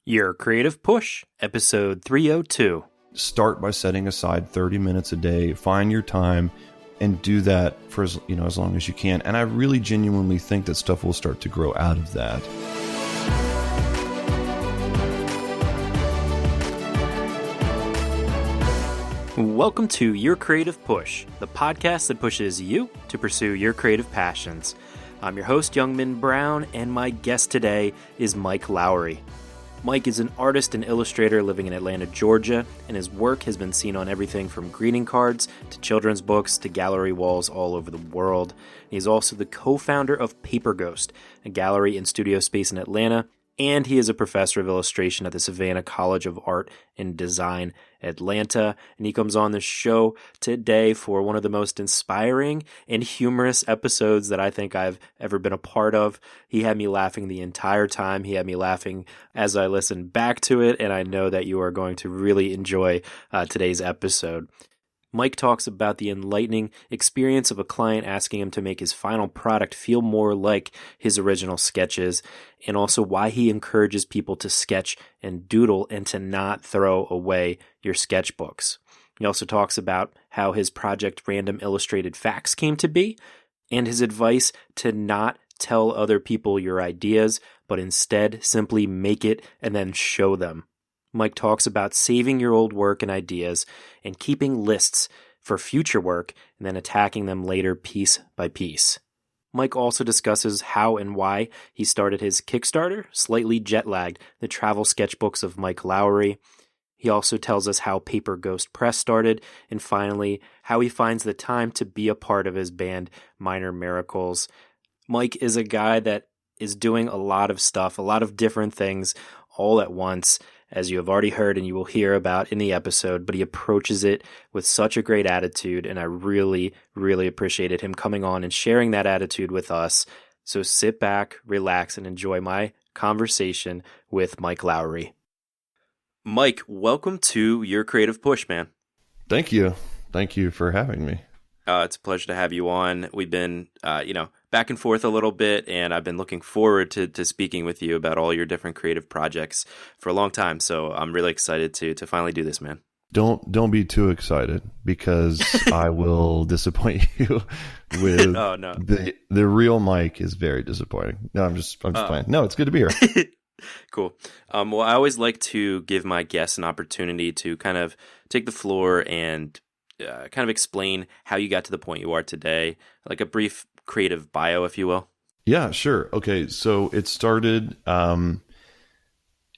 Your Creative Push, episode 302. Start by setting aside 30 minutes a day, find your time, and do that for as long as you can. And I really genuinely think that stuff will start to grow out of that. Welcome to Your Creative Push, the podcast that pushes you to pursue your creative passions. I'm your host, Youngman Brown, and my guest today is Mike Lowery. Mike is an artist and illustrator living in Atlanta, Georgia, and his work has been seen on everything from greeting cards to children's books to gallery walls all over the world. He's also the co-founder of Paper Ghost, a gallery and studio space in Atlanta, and he is a professor of illustration at the Savannah College of Art and Design, Atlanta. And he comes on the show today for one of the most inspiring and humorous episodes that I think I've ever been a part of. He had me laughing the entire time. He had me laughing as I listened back to it, and I know that you are going to really enjoy today's episode. Mike talks about the enlightening experience of a client asking him to make his final product feel more like his original sketches, and also why he encourages people to sketch and doodle and to not throw away your sketchbooks. He also talks about how his project Random Illustrated Facts came to be, and his advice to not tell other people your ideas, but instead simply make it and then show them. Mike talks about saving your old work and ideas and keeping lists for future work and then attacking them later piece by piece. Mike also discusses how and why he started his Kickstarter, Slightly Jet-Lagged, the travel sketchbooks of Mike Lowery. He also tells us how Paper Ghost Press started, and finally, how he finds the time to be a part of his band, Minor Miracles. Mike is a guy that is doing a lot of stuff, a lot of different things all at once, as you have already heard and you will hear about in the episode, but he approaches it with such a great attitude, and I really, really appreciated him coming on and sharing that attitude with us. So sit back, relax, and enjoy my conversation with Mike Lowery. Mike, welcome to Your Creative Push, man. Thank you. Thank you for having me. It's a pleasure to have you on. We've been, back and forth a little bit, and I've been looking forward to speaking with you about all your different creative projects for a long time. So I'm really excited to finally do this, man. Don't be too excited, because I will disappoint you with Oh, no. The real Mike is very disappointing. No, I'm just playing. No, it's good to be here. Cool. Well, I always like to give my guests an opportunity to kind of take the floor and kind of explain how you got to the point you are today, like a brief creative bio, if you will. Yeah, sure. Okay, so it started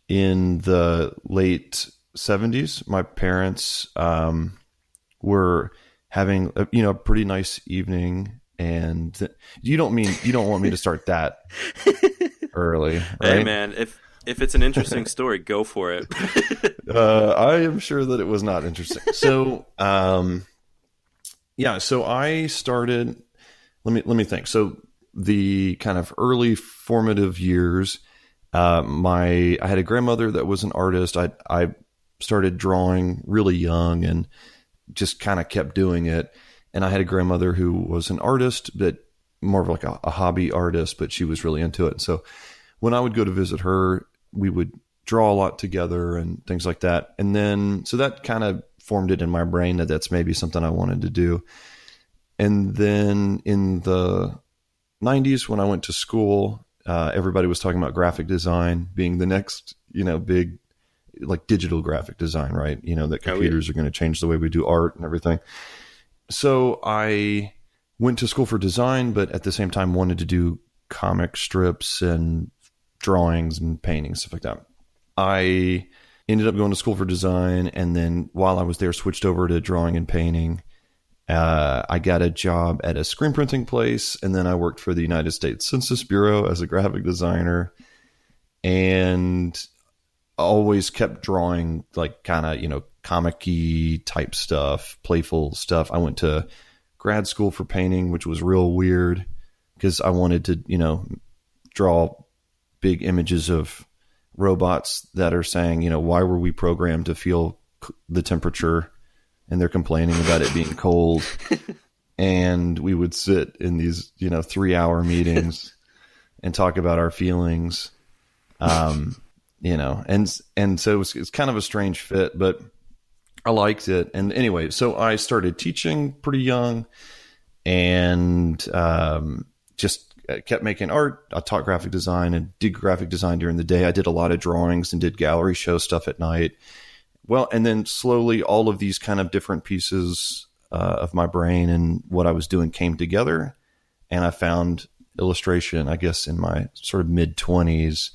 in the late 70s. My parents were having a pretty nice evening, and you don't want me to start that early, right? Hey, man, if it's an interesting story, go for it. I am sure that it was not interesting. So, so I started. Let me think. So the kind of early formative years, I had a grandmother that was an artist. I started drawing really young and just kind of kept doing it. And I had a grandmother who was an artist, but more of like a hobby artist, but she was really into it. So when I would go to visit her, we would draw a lot together and things like that. And then, so that kind of formed it in my brain that that's maybe something I wanted to do. And then in the 90s, when I went to school, everybody was talking about graphic design being the next, big, like digital graphic design, right? That computers are going to change the way we do art and everything. So I went to school for design, but at the same time wanted to do comic strips and drawings and paintings, stuff like that. I ended up going to school for design, and then while I was there, switched over to drawing and painting. I got a job at a screen printing place, and then I worked for the United States Census Bureau as a graphic designer, and always kept drawing like kind of, comic-y type stuff, playful stuff. I went to grad school for painting, which was real weird because I wanted to, draw big images of robots that are saying, why were we programmed to feel the temperature? And they're complaining about it being cold. And we would sit in these, 3-hour meetings and talk about our feelings. and so it's kind of a strange fit, but I liked it. And anyway, so I started teaching pretty young, and just kept making art. I taught graphic design and did graphic design during the day. I did a lot of drawings and did gallery show stuff at night. Well, and then slowly all of these kind of different pieces of my brain and what I was doing came together, and I found illustration, I guess, in my sort of mid-20s.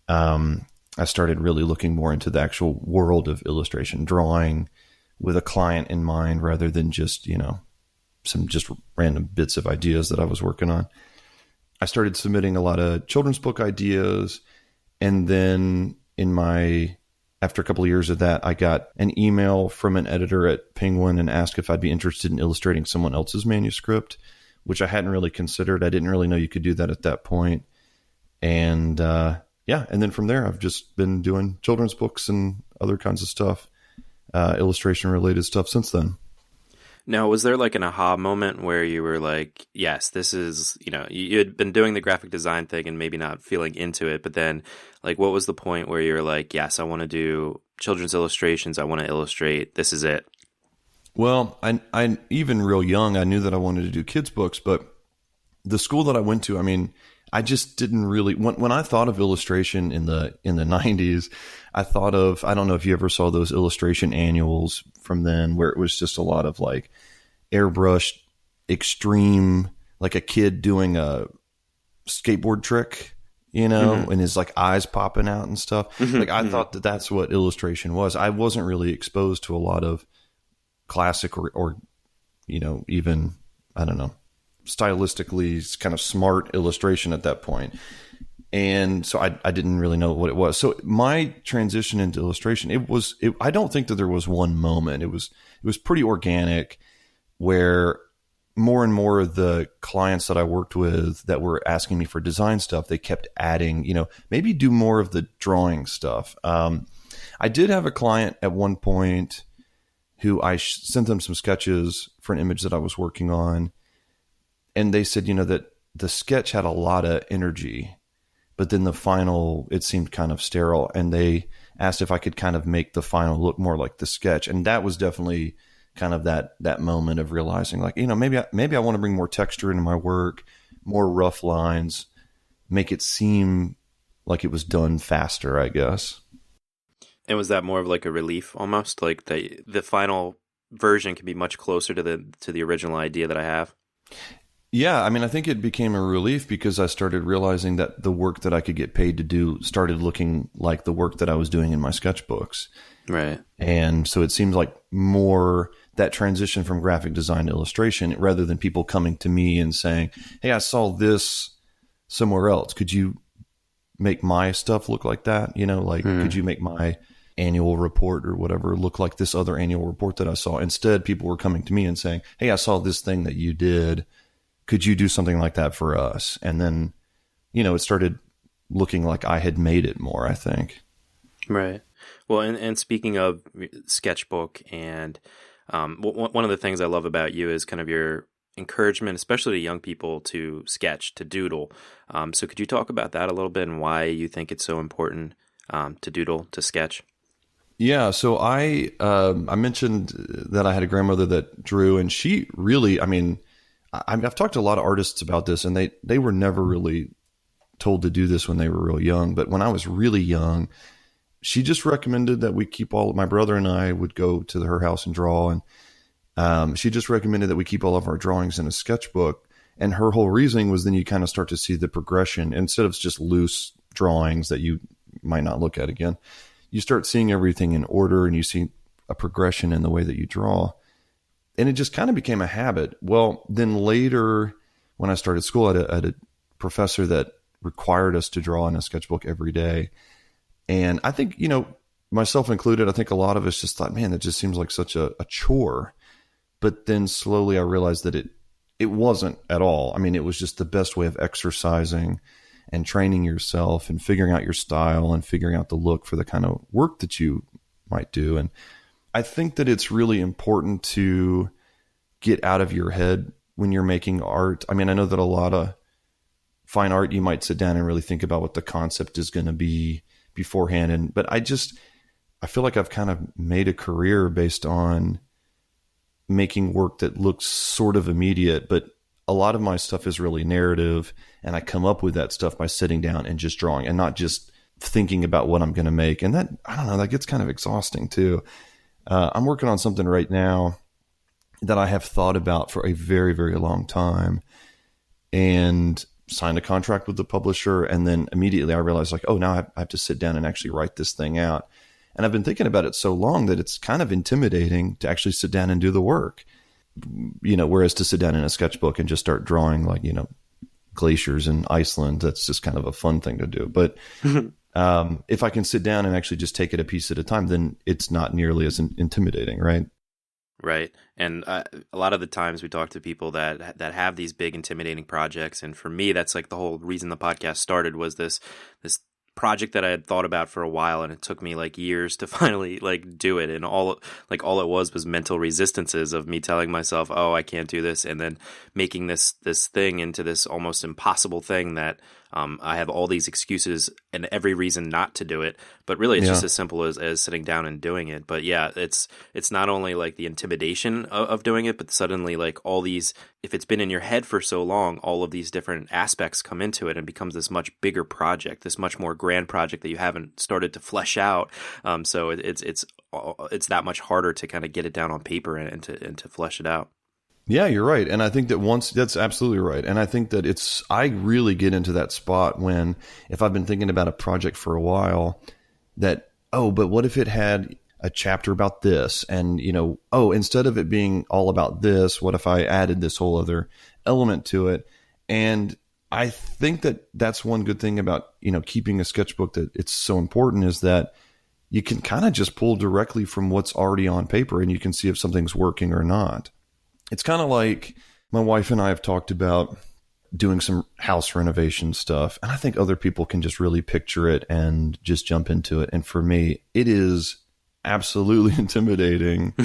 I started really looking more into the actual world of illustration, drawing with a client in mind rather than just, some just random bits of ideas that I was working on. I started submitting a lot of children's book ideas. And then after a couple of years of that, I got an email from an editor at Penguin and asked if I'd be interested in illustrating someone else's manuscript, which I hadn't really considered. I didn't really know you could do that at that point. And, and then from there, I've just been doing children's books and other kinds of stuff, illustration related stuff since then. Now, was there like an aha moment where you were like, yes, this is, you had been doing the graphic design thing and maybe not feeling into it, but then like, what was the point where you were like, yes, I want to do children's illustrations. I want to illustrate. This is it. Well, I even real young, I knew that I wanted to do kids books, but the school that I went to, I just didn't really, when I thought of illustration in the 90s, I thought of, I don't know if you ever saw those illustration annuals from then, where it was just a lot of like airbrushed extreme, like a kid doing a skateboard trick, and his like eyes popping out and stuff. Like I thought that that's what illustration was. I wasn't really exposed to a lot of classic or even, I don't know, stylistically kind of smart illustration at that point. And so I didn't really know what it was. So my transition into illustration, I don't think that there was one moment. It was pretty organic, where more and more of the clients that I worked with that were asking me for design stuff, they kept adding, maybe do more of the drawing stuff. I did have a client at one point who I sent them some sketches for an image that I was working on. And they said, that the sketch had a lot of energy, but then the final, it seemed kind of sterile. And they asked if I could kind of make the final look more like the sketch. And that was definitely kind of that moment of realizing, like, maybe I want to bring more texture into my work, more rough lines, make it seem like it was done faster, I guess. And was that more of like a relief almost? Like the final version can be much closer to the original idea that I have? Yeah, I think it became a relief because I started realizing that the work that I could get paid to do started looking like the work that I was doing in my sketchbooks. Right. And so it seemed like more that transition from graphic design to illustration, rather than people coming to me and saying, hey, I saw this somewhere else. Could you make my stuff look like that? Could you make my annual report or whatever look like this other annual report that I saw? Instead, people were coming to me and saying, hey, I saw this thing that you did. Could you do something like that for us? And then, it started looking like I had made it more, I think. Right. Well, and speaking of sketchbook, and one of the things I love about you is kind of your encouragement, especially to young people, to sketch, to doodle. So could you talk about that a little bit and why you think it's so important to doodle, to sketch? Yeah. So I mentioned that I had a grandmother that drew, and she really, I've talked to a lot of artists about this, and they were never really told to do this when they were real young. But when I was really young, she just recommended that we keep my brother and I would go to her house and draw. And she just recommended that we keep all of our drawings in a sketchbook. And her whole reasoning was then you kind of start to see the progression instead of just loose drawings that you might not look at again. You start seeing everything in order, and you see a progression in the way that you draw. And it just kind of became a habit. Well, then later when I started school, I had a professor that required us to draw in a sketchbook every day. And I think, myself included, I think a lot of us just thought, man, that just seems like such a chore. But then slowly I realized that it wasn't at all. It was just the best way of exercising and training yourself and figuring out your style and figuring out the look for the kind of work that you might do. And I think that it's really important to get out of your head when you're making art. I know that a lot of fine art, you might sit down and really think about what the concept is going to be beforehand. But I feel like I've kind of made a career based on making work that looks sort of immediate, but a lot of my stuff is really narrative, and I come up with that stuff by sitting down and just drawing and not just thinking about what I'm going to make. And that, I don't know, that gets kind of exhausting too. I'm working on something right now that I have thought about for a very, very long time, and signed a contract with the publisher. And then immediately I realized, like, oh, now I have to sit down and actually write this thing out. And I've been thinking about it so long that it's kind of intimidating to actually sit down and do the work, whereas to sit down in a sketchbook and just start drawing, like, glaciers in Iceland, that's just kind of a fun thing to do. But if I can sit down and actually just take it a piece at a time, then it's not nearly as intimidating, right? Right. And a lot of the times we talk to people that have these big intimidating projects. And for me, that's like the whole reason the podcast started, was this project that I had thought about for a while, and it took me like years to finally like do it. And all it was mental resistances of me telling myself, oh, I can't do this. And then making this thing into this almost impossible thing that I have all these excuses and every reason not to do it, but really it's just as simple as sitting down and doing it. But yeah, it's not only like the intimidation of doing it, but suddenly like all these, if it's been in your head for so long, all of these different aspects come into it and becomes this much bigger project, this much more grand project that you haven't started to flesh out. So it's that much harder to kind of get it down on paper and to flesh it out. Yeah, you're right. And I think that that's absolutely right. And I think that I really get into that spot when, if I've been thinking about a project for a while, that, oh, but what if it had a chapter about this? And, instead of it being all about this, what if I added this whole other element to it? And I think that that's one good thing about, keeping a sketchbook, that it's so important, is that you can kind of just pull directly from what's already on paper, and you can see if something's working or not. It's kind of like my wife and I have talked about doing some house renovation stuff, and I think other people can just really picture it and just jump into it. And for me, it is absolutely intimidating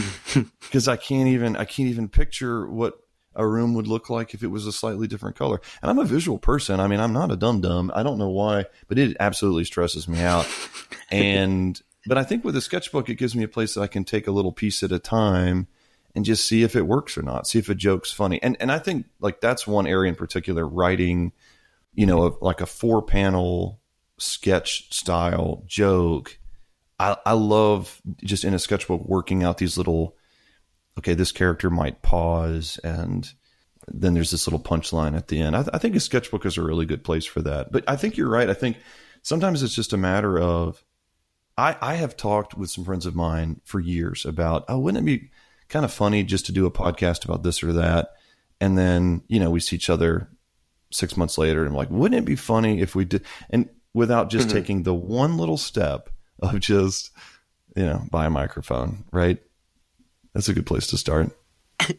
because I can't even picture what a room would look like if it was a slightly different color. And I'm a visual person. I mean, I'm not a dum-dum. I don't know why, but it absolutely stresses me out. But I think with a sketchbook, it gives me a place that I can take a little piece at a time and just see if it works or not, see if a joke's funny. And I think like that's one area in particular, writing, like a 4-panel sketch style joke. I love just in a sketchbook working out these little, okay, this character might pause, and then there's this little punchline at the end. I think a sketchbook is a really good place for that. But I think you're right. I think sometimes it's just a matter of, I have talked with some friends of mine for years about, oh, wouldn't it be kind of funny just to do a podcast about this or that? And then, we see each other 6 months later, and I'm like, wouldn't it be funny if we did? And without just taking the one little step of just, buy a microphone, right? That's a good place to start.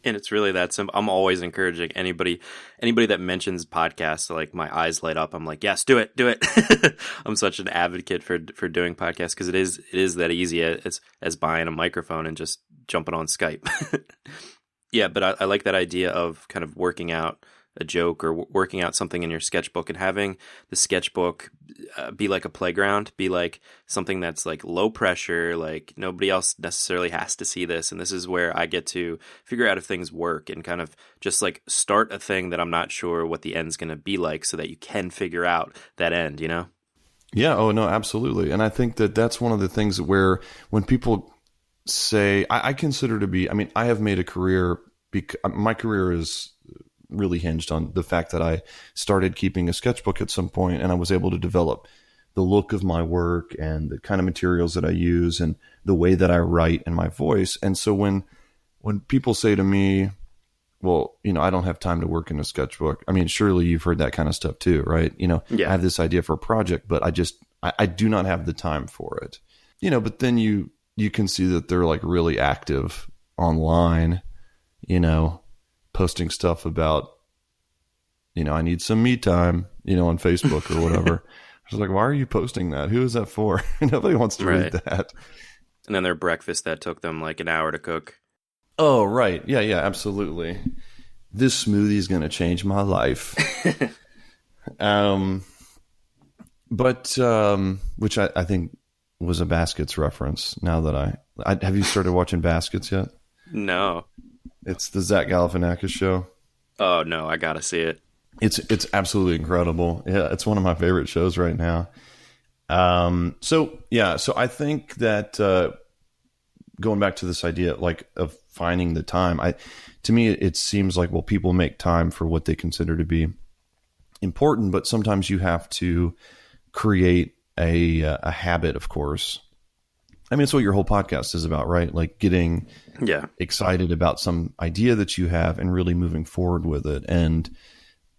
And it's really that simple. I'm always encouraging anybody that mentions podcasts, like my eyes light up. I'm like, yes, do it. I'm such an advocate for doing podcasts, because it is that easy as buying a microphone and just jumping on Skype. Yeah, but I like that idea of kind of working out a joke or working out something in your sketchbook, and having the sketchbook be like a playground, be like something that's like low pressure, like nobody else necessarily has to see this. And this is where I get to figure out if things work, and kind of just like start a thing that I'm not sure what the end's going to be like, so that you can figure out that end, Yeah. Oh, no, absolutely. And I think that that's one of the things where when people say, I consider to be, I mean, I have made a career, my career is really hinged on the fact that I started keeping a sketchbook at some point, and I was able to develop the look of my work and the kind of materials that I use and the way that I write and my voice. And so when people say to me, well, I don't have time to work in a sketchbook. I mean, surely you've heard that kind of stuff too, right? Yeah. I have this idea for a project, but I do not have the time for it. But then you can see that they're like really active online, posting stuff about, I need some me time, on Facebook or whatever. I was like, why are you posting that? Who is that for? Nobody wants to read that. And then their breakfast that took them like an hour to cook. Oh, right. Yeah, absolutely. This smoothie is going to change my life. But which I think was a Baskets reference. Now that I have you started watching Baskets yet? No. It's the Zach Galifianakis show. Oh no, I gotta see it. It's absolutely incredible. Yeah, it's one of my favorite shows right now. So I think that going back to this idea like of finding the time, to me it seems like, well, people make time for what they consider to be important, but sometimes you have to create a habit, of course. I mean, it's what your whole podcast is about, right? Like getting excited about some idea that you have and really moving forward with it. And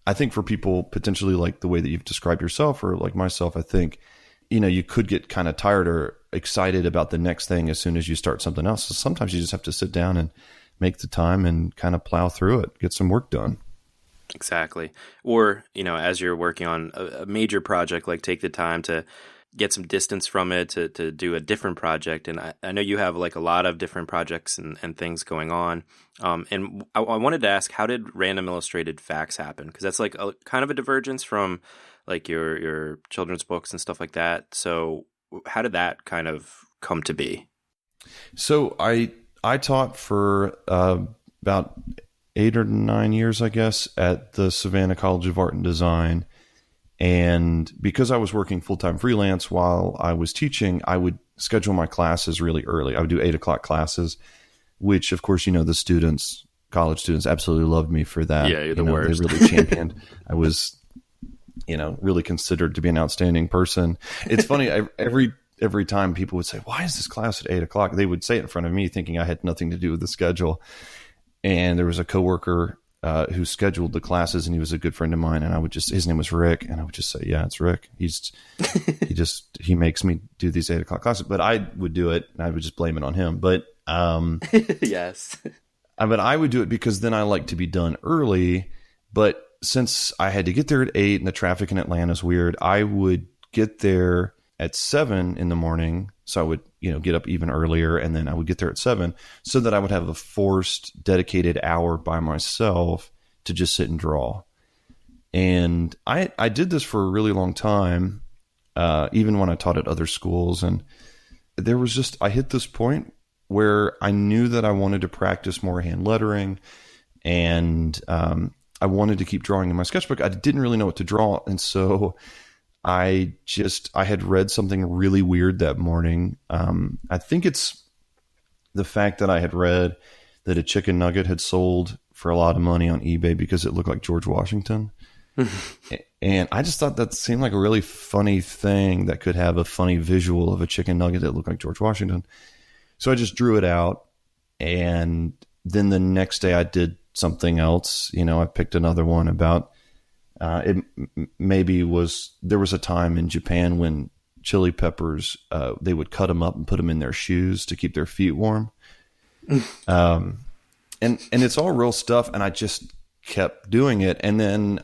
I think for people potentially like the way that you've described yourself or like myself, I think, you could get kind of tired or excited about the next thing as soon as you start something else. So sometimes you just have to sit down and make the time and kind of plow through it, get some work done. Exactly. Or, as you're working on a major project, like take the time to get some distance from it to do a different project. And I know you have like a lot of different projects and things going on. And I wanted to ask, how did Random Illustrated Facts happen? Because that's like a kind of a divergence from like your children's books and stuff like that. So how did that kind of come to be? So I taught for about 8 or 9 years, I guess, at the Savannah College of Art and Design. And because I was working full-time freelance while I was teaching, I would schedule my classes really early. I would do 8:00 classes, which of course, the college students absolutely loved me for that. Yeah, you're the worst. They really championed. I was, really considered to be an outstanding person. It's funny. Every time people would say, why is this class at 8:00? They would say it in front of me thinking I had nothing to do with the schedule. And there was a coworker who scheduled the classes, and he was a good friend of mine. And his name was Rick, and I would just say, yeah, it's Rick. He makes me do these 8:00 classes, but I would do it and I would just blame it on him. But, yes, but I would do it because then I like to be done early. But since I had to get there at 8 and the traffic in Atlanta is weird, I would get there at 7 in the morning. So I would, get up even earlier, and then I would get there at 7 so that I would have a forced dedicated hour by myself to just sit and draw. And I did this for a really long time, even when I taught at other schools. And there was I hit this point where I knew that I wanted to practice more hand lettering, and I wanted to keep drawing in my sketchbook. I didn't really know what to draw. And so I had read something really weird that morning. I think it's the fact that I had read that a chicken nugget had sold for a lot of money on eBay because it looked like George Washington. And I just thought that seemed like a really funny thing that could have a funny visual of a chicken nugget that looked like George Washington. So I just drew it out. And then the next day I did something else. I picked another one about there was a time in Japan when chili peppers, they would cut them up and put them in their shoes to keep their feet warm. And it's all real stuff. And I just kept doing it. And then,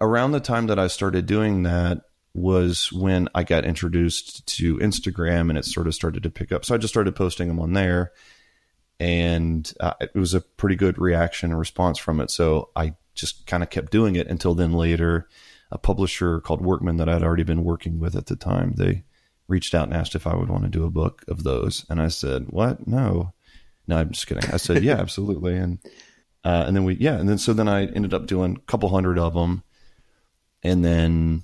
around the time that I started doing that was when I got introduced to Instagram, and it sort of started to pick up. So I just started posting them on there, and it was a pretty good reaction and response from it. So I just kind of kept doing it until then later, a publisher called Workman that I'd already been working with at the time, they reached out and asked if I would want to do a book of those. And I said, what? No, I'm just kidding. I said, yeah, absolutely. And then I ended up doing a couple hundred of them. And then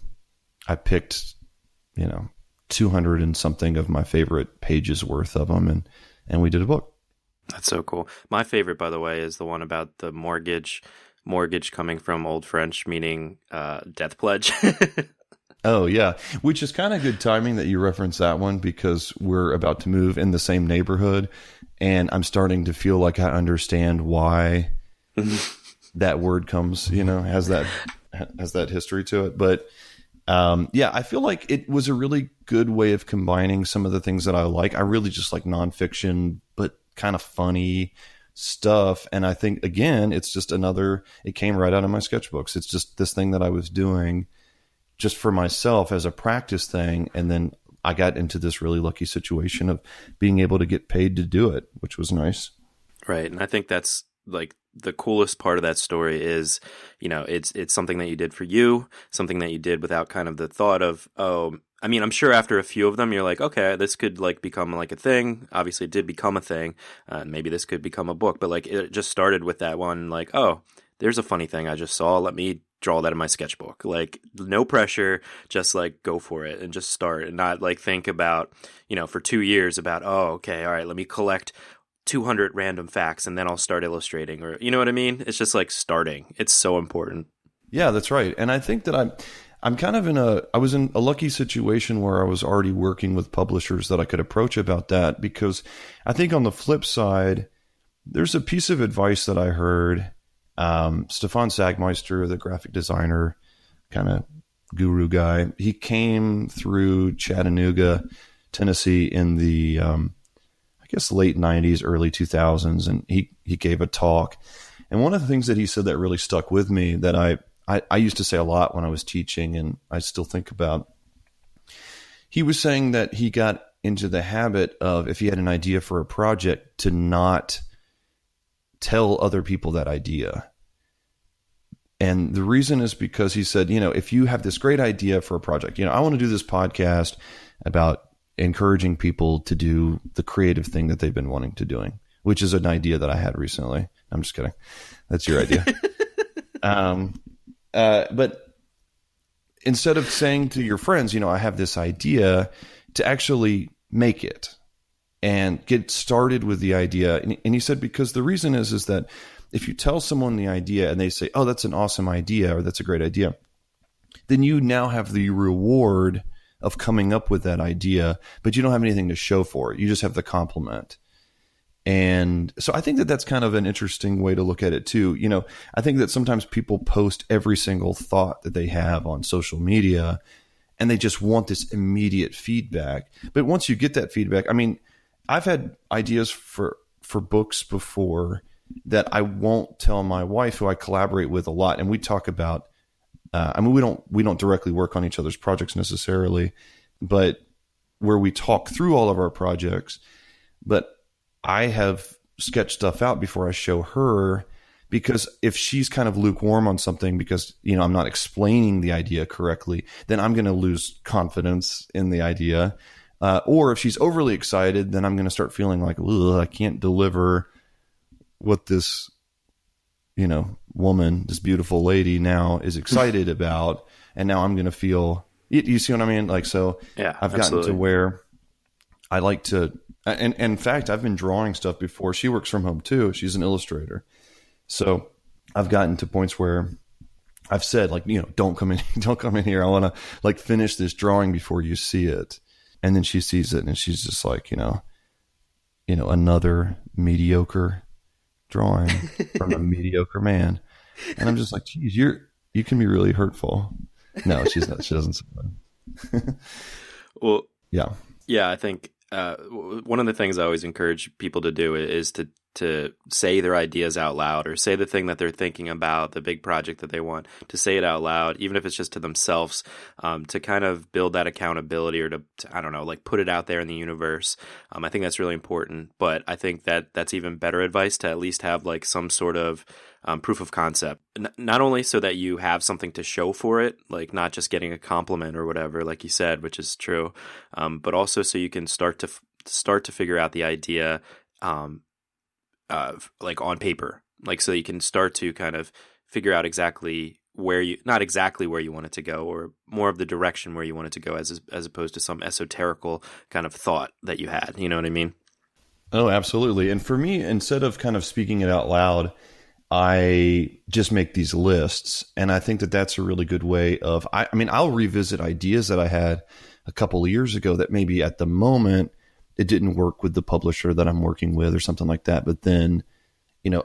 I picked, 200 and something of my favorite pages worth of them. And we did a book. That's so cool. My favorite, by the way, is the one about the mortgage coming from Old French, meaning death pledge. Oh, yeah. Which is kind of good timing that you reference that one, because we're about to move in the same neighborhood, and I'm starting to feel like I understand why that word comes, has that history to it. But I feel like it was a really good way of combining some of the things that I like. I really just like nonfiction, but kind of funny stuff. And I think, again, it's just it came right out of my sketchbooks. It's just this thing that I was doing just for myself as a practice thing. And then I got into this really lucky situation of being able to get paid to do it, which was nice. Right. And I think that's like the coolest part of that story is, it's something that you did for you, something that you did without kind of the thought of, oh, I mean, I'm sure after a few of them, you're like, okay, this could like become like a thing. Obviously, it did become a thing. Maybe this could become a book, but like it just started with that one, like, oh, there's a funny thing I just saw. Let me draw that in my sketchbook. Like, no pressure, just like go for it and just start, and not like think about, for 2 years about, oh, okay, all right, let me collect 200 random facts and then I'll start illustrating, or you know what I mean? It's just like starting. It's so important. Yeah, that's right. And I think that I'm kind of I was in a lucky situation where I was already working with publishers that I could approach about that, because I think on the flip side, there's a piece of advice that I heard. Stefan Sagmeister, the graphic designer, kind of guru guy, he came through Chattanooga, Tennessee in the, I guess late 90s, early 2000s. And he gave a talk. And one of the things that he said that really stuck with me, that I used to say a lot when I was teaching, and I still think about, he was saying that he got into the habit of, if he had an idea for a project, to not tell other people that idea. And the reason is because he said, if you have this great idea for a project, I want to do this podcast about encouraging people to do the creative thing that they've been wanting to doing, which is an idea that I had recently. I'm just kidding. That's your idea. But instead of saying to your friends, I have this idea, to actually make it and get started with the idea. And he said, because the reason is that if you tell someone the idea and they say, oh, that's an awesome idea, or that's a great idea, then you now have the reward of coming up with that idea, but you don't have anything to show for it. You just have the compliment. And so I think that that's kind of an interesting way to look at it too. I think that sometimes people post every single thought that they have on social media, and they just want this immediate feedback. But once you get that feedback, I mean, I've had ideas for books before that I won't tell my wife, who I collaborate with a lot. And we talk about, we don't directly work on each other's projects necessarily, but where we talk through all of our projects. But I have sketched stuff out before I show her, because if she's kind of lukewarm on something because, I'm not explaining the idea correctly, then I'm going to lose confidence in the idea. Or if she's overly excited, then I'm going to start feeling like, I can't deliver what this, woman, this beautiful lady now is excited about. And now I'm going to feel, you see what I mean? Like, so yeah, I've gotten to where I like to, and in fact, I've been drawing stuff before. She works from home too. She's an illustrator. So I've gotten to points where I've said, like, don't come in here. I want to like finish this drawing before you see it. And then she sees it and she's just like, another mediocre drawing from a mediocre man. And I'm just like, geez, you can be really hurtful. No, she's not. She doesn't say that. Well, yeah. Yeah, I think one of the things I always encourage people to do is to say their ideas out loud, or say the thing that they're thinking about, the big project that they want, to say it out loud, even if it's just to themselves, to kind of build that accountability, or to I don't know, like put it out there in the universe. I think that's really important, but I think that that's even better advice, to at least have like some sort of proof of concept, not only so that you have something to show for it, like not just getting a compliment or whatever, like you said, which is true, but also so you can start to figure out the idea, like on paper, like so you can start to kind of figure out exactly not exactly where you want it to go, or more of the direction where you want it to go, as opposed to some esoterical kind of thought that you had. You know what I mean? Oh, absolutely. And for me, instead of kind of speaking it out loud, I just make these lists. And I think that that's a really good way of, I mean, I'll revisit ideas that I had a couple of years ago that maybe at the moment it didn't work with the publisher that I'm working with or something like that. But then,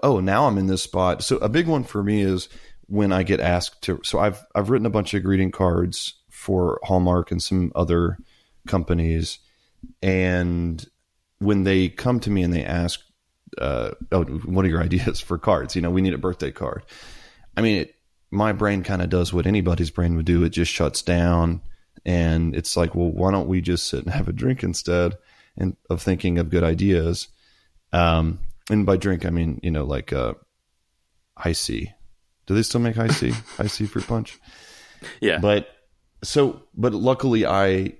oh, now I'm in this spot. So a big one for me is when I get asked to, so I've written a bunch of greeting cards for Hallmark and some other companies. And when they come to me and they ask, what are your ideas for cards? We need a birthday card. I mean, my brain kind of does what anybody's brain would do. It just shuts down, and it's like, well, why don't we just sit and have a drink instead of thinking of good ideas? And by drink, I mean, like High C. Do they still make High C? High C fruit punch? Yeah. But luckily I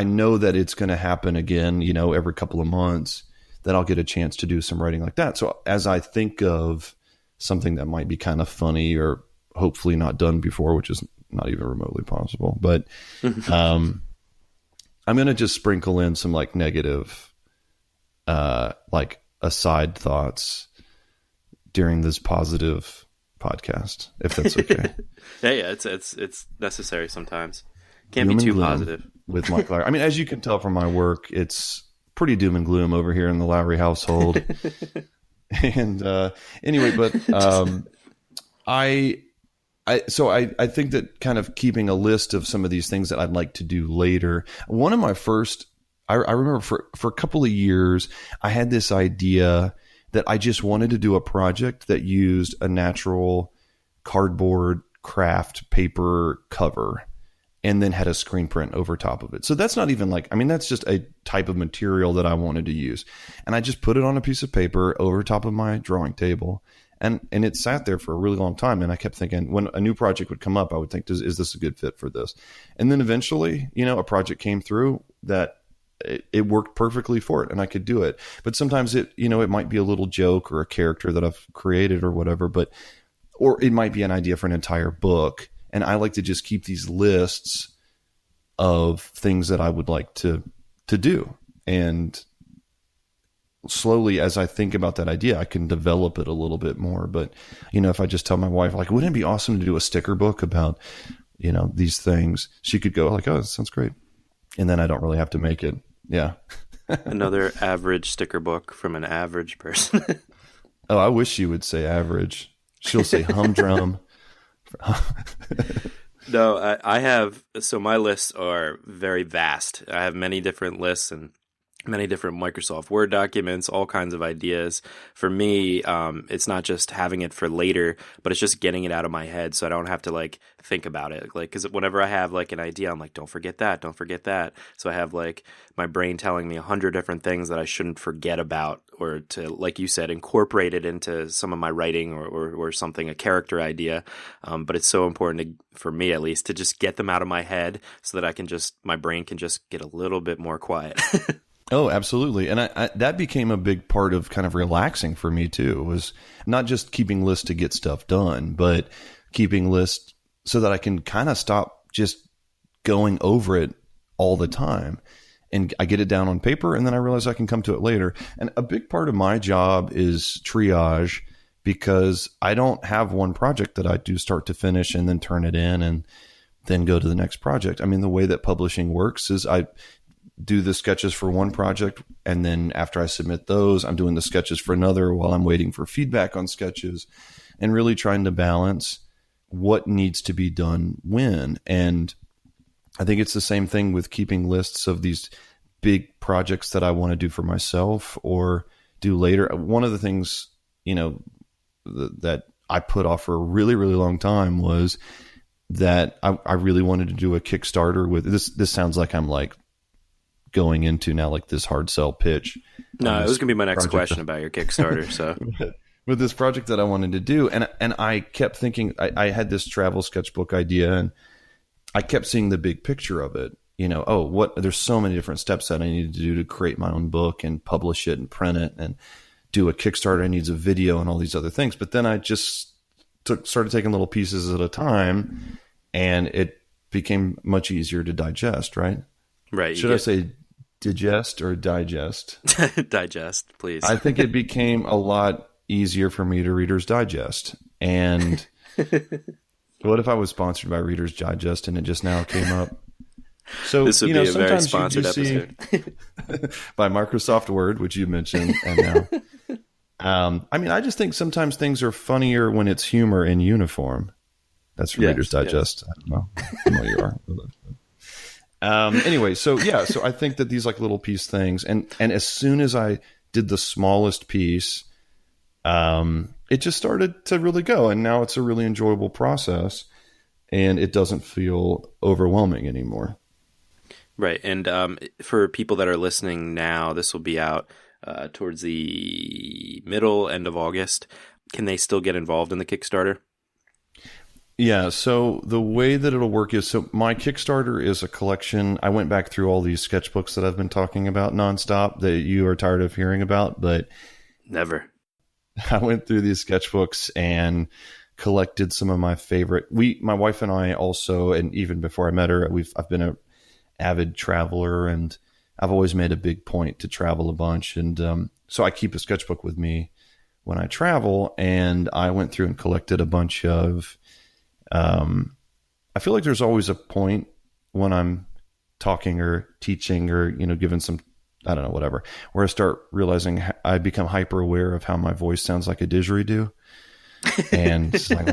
know that it's going to happen again, every couple of months, that I'll get a chance to do some writing like that. So as I think of something that might be kind of funny or hopefully not done before, which is not even remotely possible, but I'm going to just sprinkle in some like negative, like aside thoughts during this positive podcast, if that's okay. Yeah, it's necessary sometimes. Can't be too positive with Mike Lowery. I mean, as you can tell from my work, it's pretty doom and gloom over here in the Lowrey household. And anyway, but I think that kind of keeping a list of some of these things that I'd like to do later. One of my first, I remember for a couple of years, I had this idea that I just wanted to do a project that used a natural cardboard craft paper cover and then had a screen print over top of it. So that's not even like, I mean, that's just a type of material that I wanted to use. And I just put it on a piece of paper over top of my drawing table. And it sat there for a really long time. And I kept thinking, when a new project would come up, I would think, is this a good fit for this? And then eventually, a project came through that it worked perfectly for it and I could do it. But sometimes it might be a little joke or a character that I've created or whatever, or it might be an idea for an entire book. And I like to just keep these lists of things that I would like to do. And slowly, as I think about that idea, I can develop it a little bit more. But, if I just tell my wife, like, wouldn't it be awesome to do a sticker book about, these things? She could go like, oh, that sounds great. And then I don't really have to make it. Yeah. Another average sticker book from an average person. Oh, I wish she would say average. She'll say humdrum. No, I have, so my lists are very vast. I have many different lists and many different Microsoft Word documents, all kinds of ideas. For me, it's not just having it for later, but it's just getting it out of my head so I don't have to like think about it. Like, because whenever I have like an idea, I'm like, don't forget that, don't forget that. So I have like my brain telling me 100 different things that I shouldn't forget about, or to, like you said, incorporate it into some of my writing or something, a character idea. But it's so important for me, at least, to just get them out of my head so that my brain can just get a little bit more quiet. Oh, absolutely. And I that became a big part of kind of relaxing for me too, was not just keeping lists to get stuff done, but keeping lists so that I can kind of stop just going over it all the time. And I get it down on paper and then I realize I can come to it later. And a big part of my job is triage, because I don't have one project that I do start to finish and then turn it in and then go to the next project. I mean, the way that publishing works is I do the sketches for one project, and then after I submit those, I'm doing the sketches for another while I'm waiting for feedback on sketches, and really trying to balance what needs to be done when. And I think it's the same thing with keeping lists of these big projects that I want to do for myself or do later. One of the things, that I put off for a really, really long time was that I really wanted to do a Kickstarter with this. This sounds like I'm like going into now like this hard sell pitch. No, it was going to be my next question about your Kickstarter. So with this project that I wanted to do, and I kept thinking, I had this travel sketchbook idea, and I kept seeing the big picture of it. There's so many different steps that I needed to do to create my own book and publish it and print it and do a Kickstarter. I needs a video and all these other things. But then I just started taking little pieces at a time, and it became much easier to digest, right? Right. Should I say digest or digest? Digest, please. I think it became a lot easier for me to Reader's Digest. And what if I was sponsored by Reader's Digest and it just now came up? So this would be a very sponsored episode by Microsoft Word, which you mentioned, and now. I just think sometimes things are funnier when it's humor in uniform. That's from Reader's Digest. Yes. I don't know. I know you are. Anyway, so I think that these like little piece things, and as soon as I did the smallest piece, it just started to really go, and now it's a really enjoyable process, and it doesn't feel overwhelming anymore. Right, and for people that are listening now, this will be out towards the end of August. Can they still get involved in the Kickstarter? Yeah, so the way that it'll work is, so my Kickstarter is a collection. I went back through all these sketchbooks that I've been talking about nonstop that you are tired of hearing about, but Never. I went through these sketchbooks and collected some of my favorite. My wife and I also, and even before I met her, I've been a avid traveler, and I've always made a big point to travel a bunch. And so I keep a sketchbook with me when I travel, and I went through and collected a bunch of, I feel like there's always a point when I'm talking or teaching or, giving some, I don't know, whatever, where I start realizing I become hyper aware of how my voice sounds like a didgeridoo. And it's like,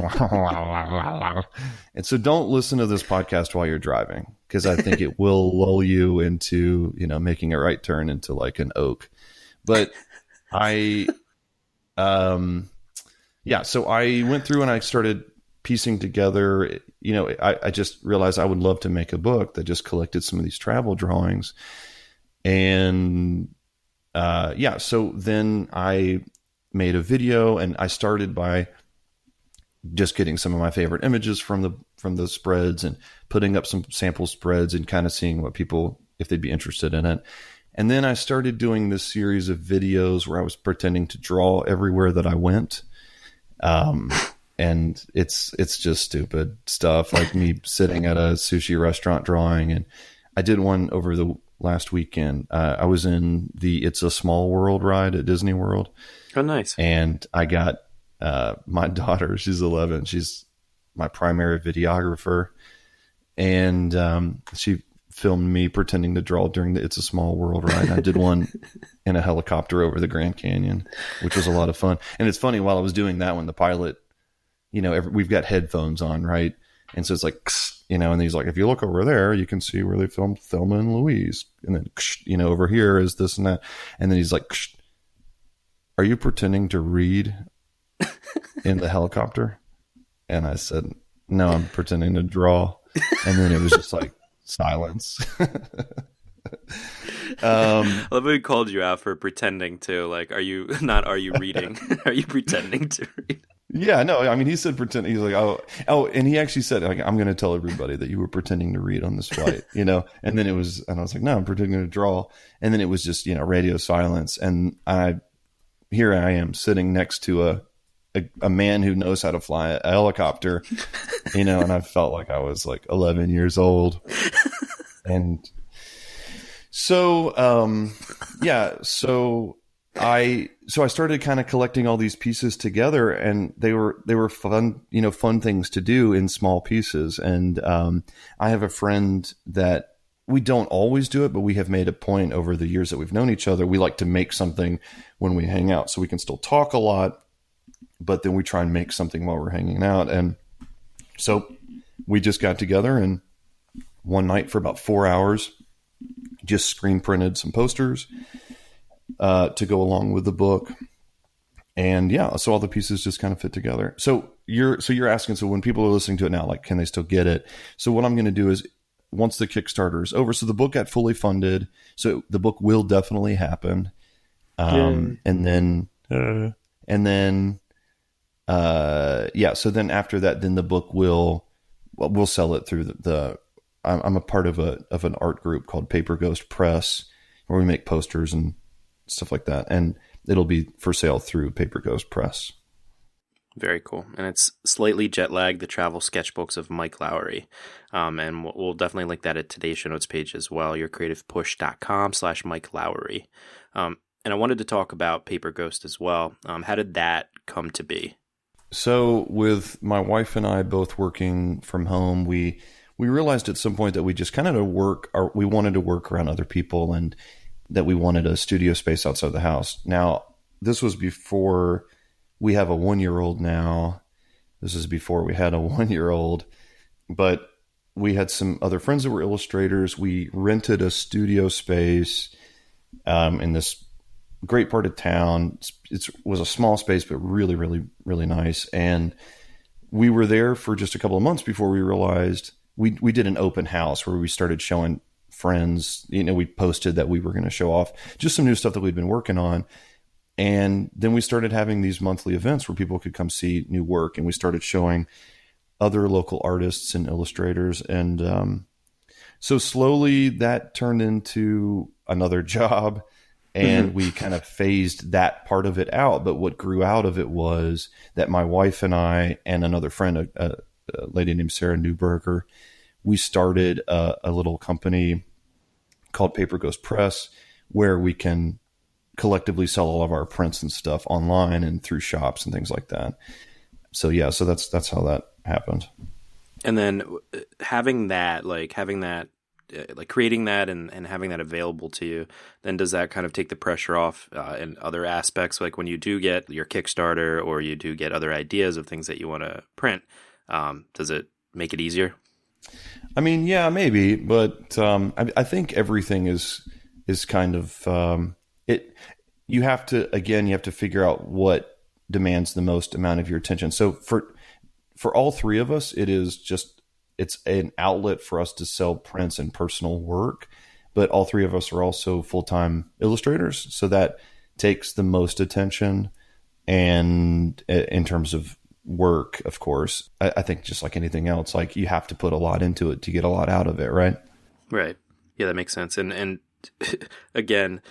and so don't listen to this podcast while you're driving, because I think it will lull you into, making a right turn into like an oak. But so I went through and I started piecing together, I just realized I would love to make a book that just collected some of these travel drawings. And so then I made a video, and I started by just getting some of my favorite images from the spreads and putting up some sample spreads and kind of seeing what people, if they'd be interested in it. And then I started doing this series of videos where I was pretending to draw everywhere that I went. And it's just stupid stuff, like me sitting at a sushi restaurant drawing. And I did one over the last weekend. I was in the It's a Small World ride at Disney World. Oh, nice. And I got my daughter, she's 11. She's my primary videographer. And she filmed me pretending to draw during the It's a Small World ride. I did one in a helicopter over the Grand Canyon, which was a lot of fun. And it's funny, while I was doing that one, the pilot, we've got headphones on, right? And so it's like, and he's like, if you look over there, you can see where they filmed Thelma and Louise. And then, over here is this and that. And then he's like, are you pretending to read in the helicopter? And I said, no, I'm pretending to draw. And then it was just like silence. I love how he called you out for pretending to, like, are you reading? Are you pretending to read? Yeah, no, I mean, he said pretend. He's like, oh, and he actually said, like, I'm going to tell everybody that you were pretending to read on this flight, and then it was, and I was like, no, I'm pretending to draw. And then it was just, radio silence. And here I am sitting next to a man who knows how to fly a helicopter, and I felt like I was like 11 years old. And so, So I started kind of collecting all these pieces together, and they were fun, fun things to do in small pieces. And I have a friend that we don't always do it, but we have made a point over the years that we've known each other. We like to make something when we hang out, so we can still talk a lot, but then we try and make something while we're hanging out. And so we just got together, and one night for about 4 hours, just screen printed some posters to go along with the book. And so all the pieces just kind of fit together. So you're asking, so when people are listening to it now, like, can they still get it? So what I'm going to do is, once the Kickstarter is over, so the book got fully funded, so the book will definitely happen. So then after that, then the book we'll sell it through I'm a part of an art group called Paper Ghost Press, where we make posters and stuff like that, and it'll be for sale through Paper Ghost Press. Very cool. And it's Slightly Jet Lagged, the travel sketchbooks of Mike Lowery. And we'll definitely link that at today's show notes page as well, yourcreativepush.com/Mike Lowery. And I wanted to talk about Paper Ghost as well. How did that come to be? So with my wife and I both working from home, we realized at some point that we just kind of we wanted to work around other people, and that we wanted a studio space outside the house. Now, this was before we have a 1-year-old now. This is before we had a 1-year-old, but we had some other friends that were illustrators. We rented a studio space in this great part of town. It was a small space, but really, really, really nice. And we were there for just a couple of months before we realized we did an open house where we started showing friends, we posted that we were going to show off just some new stuff that we'd been working on. And then we started having these monthly events where people could come see new work, and we started showing other local artists and illustrators. And so slowly that turned into another job, and we kind of phased that part of it out. But what grew out of it was that my wife and I and another friend, a lady named Sarah Newberger, we started a little company called Paper Ghost Press, where we can collectively sell all of our prints and stuff online and through shops and things like that. So yeah, so that's how that happened. And then having that, creating that and having that available to you, then does that kind of take the pressure off in other aspects? Like when you do get your Kickstarter or you do get other ideas of things that you want to print, does it make it easier? I mean, yeah, maybe, but I think everything is kind of you have to figure out what demands the most amount of your attention. So for all three of us, it's an outlet for us to sell prints and personal work, but all three of us are also full-time illustrators. So that takes the most attention. And in terms of work, of course, I think just like anything else, like you have to put a lot into it to get a lot out of it. Right. Right. Yeah, that makes sense. And again,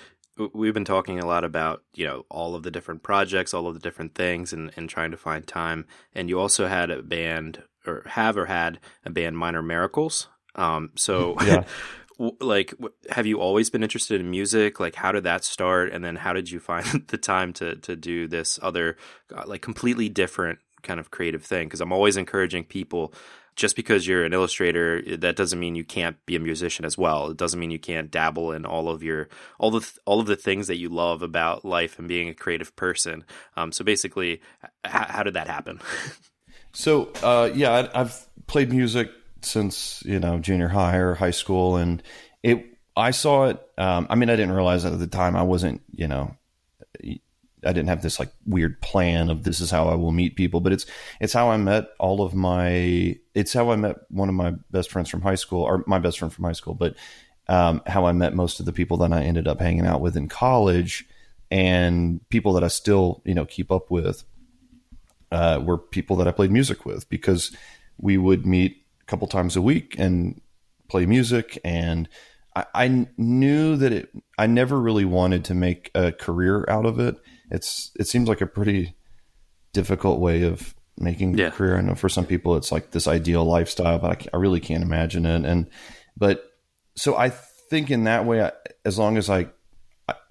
we've been talking a lot about, all of the different projects, all of the different things and trying to find time. And you also had a band had a band, Minor Miracles. So yeah. Have you always been interested in music? Like, how did that start? And then how did you find the time to do this other, completely different kind of creative thing? Because I'm always encouraging people, just because you're an illustrator, that doesn't mean you can't be a musician as well. It doesn't mean you can't dabble in all of the things that you love about life and being a creative person. So basically, how did that happen? So, I've played music since, junior high or high school. And I saw it. I didn't realize that at the time. I wasn't, I didn't have this like weird plan of this is how I will meet people, but it's how I met it's how I met one of my best friends from high school, or my best friend from high school, but how I met most of the people that I ended up hanging out with in college, and people that I still, keep up with, were people that I played music with, because we would meet a couple times a week and play music. And I knew that I never really wanted to make a career out of it. It seems like a pretty difficult way of making a career. I know for some people it's like this ideal lifestyle, but I really can't imagine it. But so I think in that way, as long as I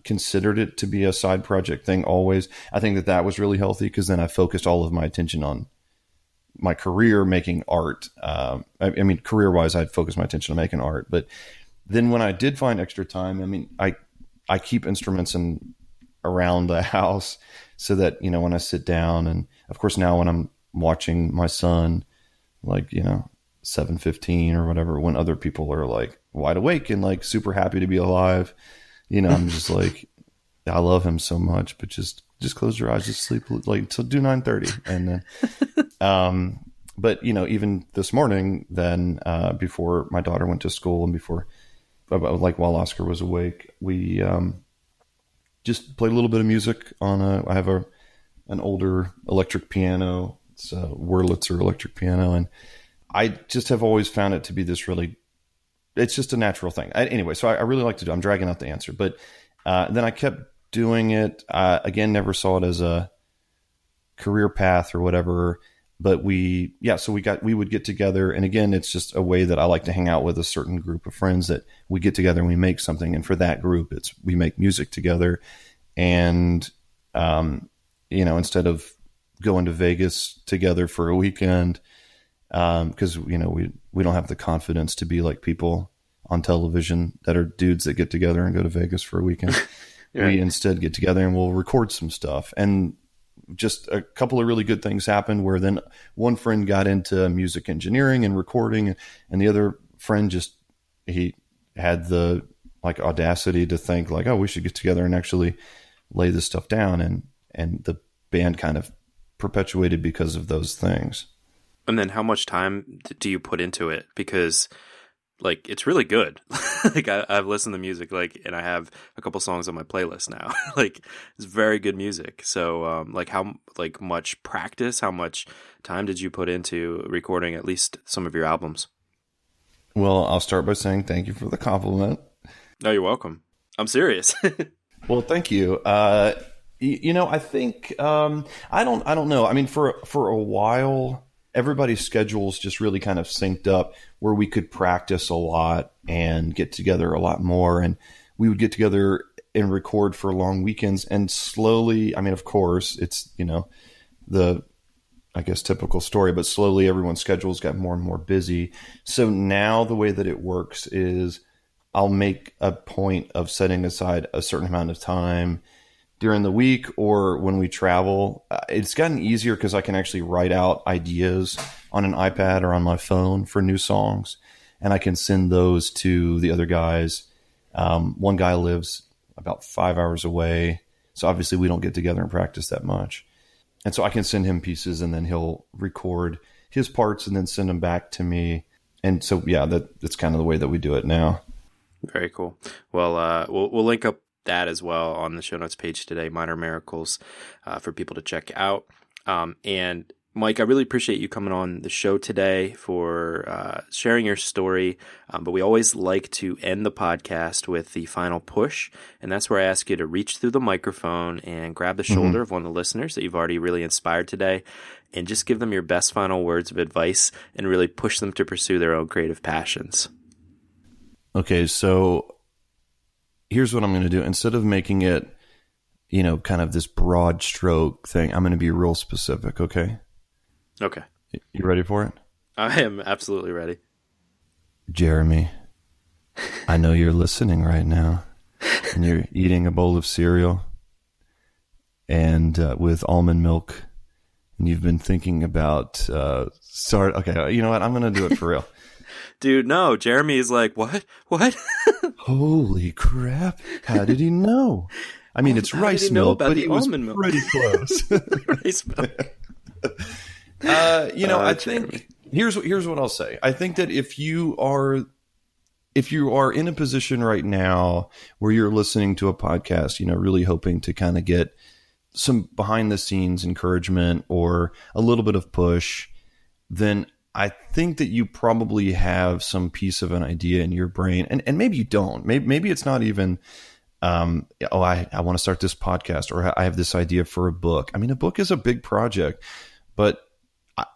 considered it to be a side project thing always, I think that was really healthy, because then I focused all of my attention on my career making art. Career wise, I'd focused my attention on making art. But then when I did find extra time, I keep instruments around the house, so that, when I sit down, and of course now when I'm watching my son, 7:15 or whatever, when other people are like wide awake and like super happy to be alive, I'm just like, I love him so much, but just close your eyes, just sleep till do 9:30. And then, but even this morning, then, before my daughter went to school and while Oscar was awake, we, just played a little bit of music on I have an older electric piano. It's a Wurlitzer electric piano. And I just have always found it to be it's just a natural thing. Anyway, so I really like to do, I'm dragging out the answer, but then I kept doing it. Again, never saw it as a career path or whatever, but we would get together. And again, it's just a way that I like to hang out with a certain group of friends, that we get together and we make something. And for that group, we make music together. And, instead of going to Vegas together for a weekend, because, we don't have the confidence to be like people on television that are dudes that get together and go to Vegas for a weekend. Yeah. We instead get together and we'll record some stuff. And just a couple of really good things happened, where then one friend got into music engineering and recording, and the other friend he had the audacity to think like, oh, we should get together and actually lay this stuff down. And the band kind of perpetuated because of those things. And then how much time do you put into it? Because like it's really good. Like I've listened to music, like, and I have a couple songs on my playlist now. Like it's very good music. So like how like much practice, how much time did you put into recording at least some of your albums? Well, I'll start by saying thank you for the compliment. No, you're welcome. I'm serious. Well, thank you. You know, I think I don't know. I mean, for a while, everybody's schedules just really kind of synced up where we could practice a lot and get together a lot more, and we would get together and record for long weekends. And slowly, I mean, of course, it's, you know, the, I guess, typical story, but slowly everyone's schedules got more and more busy. So now the way that it works is I'll make a point of setting aside a certain amount of time during the week or when we travel. It's gotten easier because I can actually write out ideas on an iPad or on my phone for new songs, and I can send those to the other guys. One guy lives about 5 hours away, so obviously we don't get together and practice that much. And so I can send him pieces, and then he'll record his parts and then send them back to me. And so, yeah, that's kind of the way that we do it now. Very cool. Well, we'll link up that as well on the show notes page today, Minor Miracles, for people to check out. And Mike, I really appreciate you coming on the show today for sharing your story. But we always like to end the podcast with the final push. And that's where I ask you to reach through the microphone and grab the shoulder of one of the listeners that you've already really inspired today, and just give them your best final words of advice and really push them to pursue their own creative passions. Okay, so here's what I'm going to do. Instead of making it, you know, kind of this broad stroke thing, I'm going to be real specific, okay? Okay. You ready for it? I am absolutely ready. Jeremy, I know you're listening right now, and you're eating a bowl of cereal and with almond milk, and you've been thinking about okay, you know what? I'm going to do it for real. Dude, no. Jeremy is like, what? Holy crap! How did he know? I mean, it's rice milk, but it was pretty close. Rice milk. You know, I think here's what I'll say. I think that if you are in a position right now where you're listening to a podcast, you know, really hoping to kind of get some behind the scenes encouragement or a little bit of push, then I think that you probably have some piece of an idea in your brain, and maybe you don't. Maybe it's not even, I want to start this podcast, or I have this idea for a book. I mean, a book is a big project, but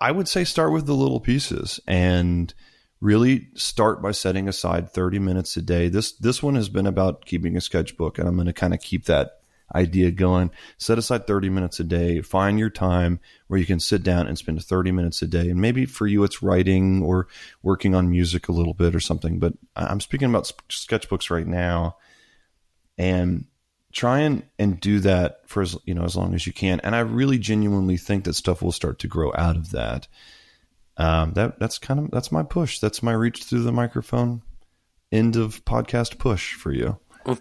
I would say start with the little pieces and really start by setting aside 30 minutes a day. This one has been about keeping a sketchbook, and I'm going to kind of keep that idea going. Set aside 30 minutes a day. Find your time where you can sit down and spend 30 minutes a day. And maybe for you, it's writing or working on music a little bit or something. But I'm speaking about sketchbooks right now, and try and do that for as long as you can. And I really genuinely think that stuff will start to grow out of that. That's my push. That's my reach through the microphone. End of podcast push for you. Well,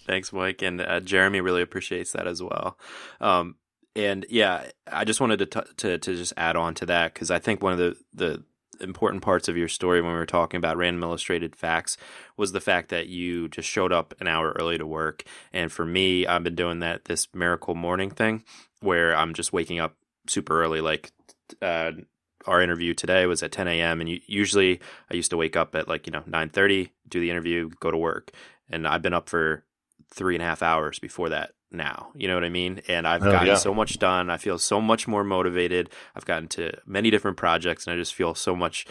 thanks, Mike. And Jeremy really appreciates that as well. And yeah, I just wanted to just add on to that, because I think one of the important parts of your story when we were talking about random illustrated facts was the fact that you just showed up an hour early to work. And for me, I've been doing this miracle morning thing where I'm just waking up super early. Like our interview today was at 10 a.m. and usually I used to wake up at 9:30, do the interview, go to work. And I've been up for 3.5 hours before that now. You know what I mean? And I've gotten so much done. I feel so much more motivated. I've gotten to many different projects, and I just feel so much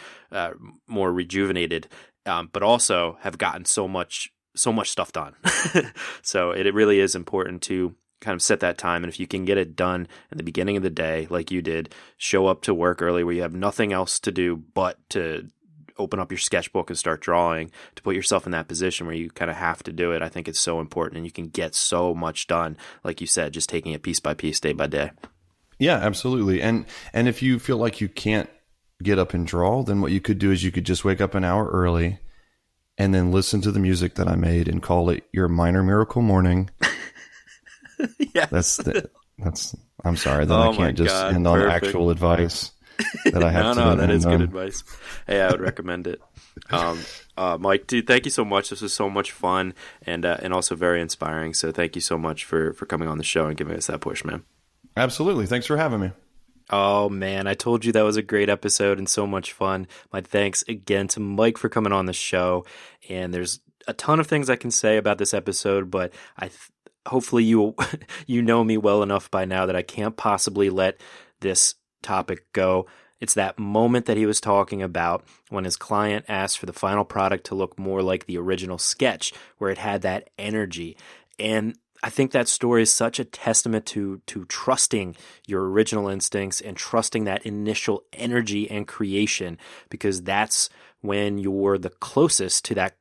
more rejuvenated, but also have gotten so much stuff done. So it really is important to kind of set that time. And if you can get it done at the beginning of the day, like you did, show up to work early where you have nothing else to do but to open up your sketchbook and start drawing, to put yourself in that position where you kind of have to do it. I think it's so important, and you can get so much done, like you said, just taking it piece by piece, day by day. Yeah, absolutely. And if you feel like you can't get up and draw, then what you could do is you could just wake up an hour early and then listen to the music that I made and call it your minor miracle morning. Yes. That's I'm sorry that I can't just end on actual advice. that I have. No, that is good advice. Hey, I would recommend it. Mike, dude, thank you so much. This was so much fun and also very inspiring. So thank you so much for coming on the show and giving us that push, man. Absolutely. Thanks for having me. Oh, man, I told you that was a great episode and so much fun. My thanks again to Mike for coming on the show. And there's a ton of things I can say about this episode, but hopefully you know me well enough by now that I can't possibly let this topic go. It's that moment that he was talking about when his client asked for the final product to look more like the original sketch, where it had that energy. And I think that story is such a testament to trusting your original instincts and trusting that initial energy and creation, because that's when you're the closest to that,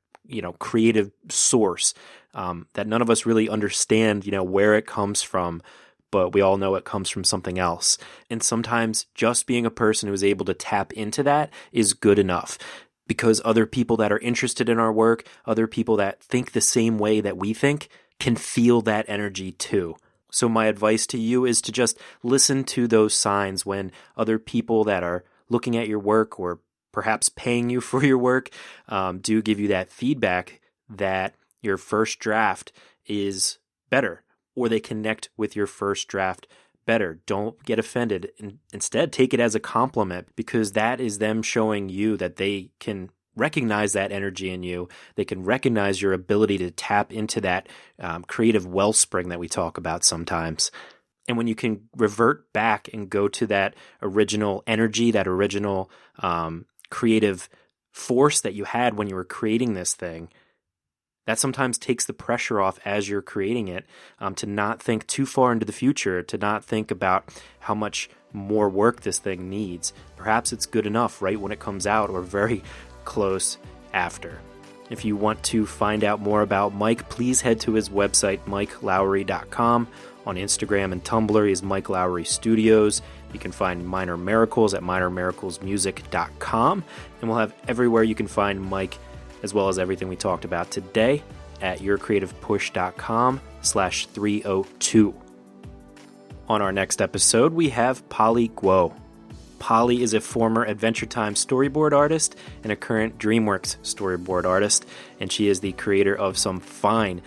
creative source that none of us really understand, where it comes from, but we all know it comes from something else. And sometimes just being a person who is able to tap into that is good enough, because other people that are interested in our work, other people that think the same way that we think, can feel that energy too. So my advice to you is to just listen to those signs when other people that are looking at your work or perhaps paying you for your work do give you that feedback that your first draft is better, or they connect with your first draft better. Don't get offended. Instead, take it as a compliment, because that is them showing you that they can recognize that energy in you. They can recognize your ability to tap into that creative wellspring that we talk about sometimes. And when you can revert back and go to that original energy, that original creative force that you had when you were creating this thing, that sometimes takes the pressure off as you're creating it, to not think too far into the future, to not think about how much more work this thing needs. Perhaps it's good enough right when it comes out, or very close after. If you want to find out more about Mike, please head to his website, MikeLowery.com. On Instagram and Tumblr, he is Mike Lowery Studios. You can find Minor Miracles at minormiraclesmusic.com. And we'll have everywhere you can find Mike, as well as everything we talked about today, at yourcreativepush.com/302. On our next episode, we have Polly Guo. Polly is a former Adventure Time storyboard artist and a current DreamWorks storyboard artist, and she is the creator of some fine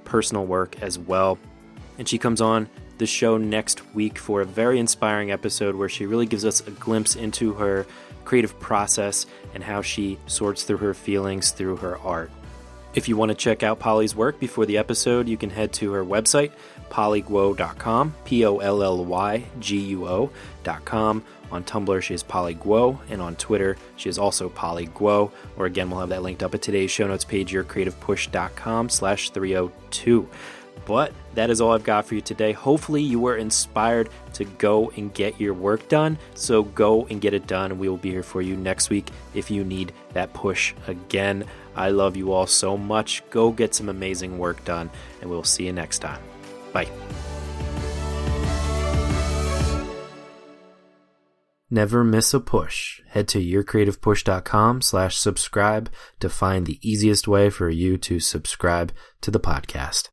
personal work as well. And she comes on the show next week for a very inspiring episode where she really gives us a glimpse into her creative process and how she sorts through her feelings through her art. If you want to check out Polly's work before the episode, you can head to her website, pollyguo.com, POLLYGUO.com. On Tumblr, she is Polly Guo, and on Twitter, she is also Polly Guo. Or again, we'll have that linked up at today's show notes page, yourcreativepush.com/302. But that is all I've got for you today. Hopefully you were inspired to go and get your work done. So go and get it done. We will be here for you next week if you need that push again. I love you all so much. Go get some amazing work done, and we'll see you next time. Bye. Never miss a push. Head to yourcreativepush.com/subscribe to find the easiest way for you to subscribe to the podcast.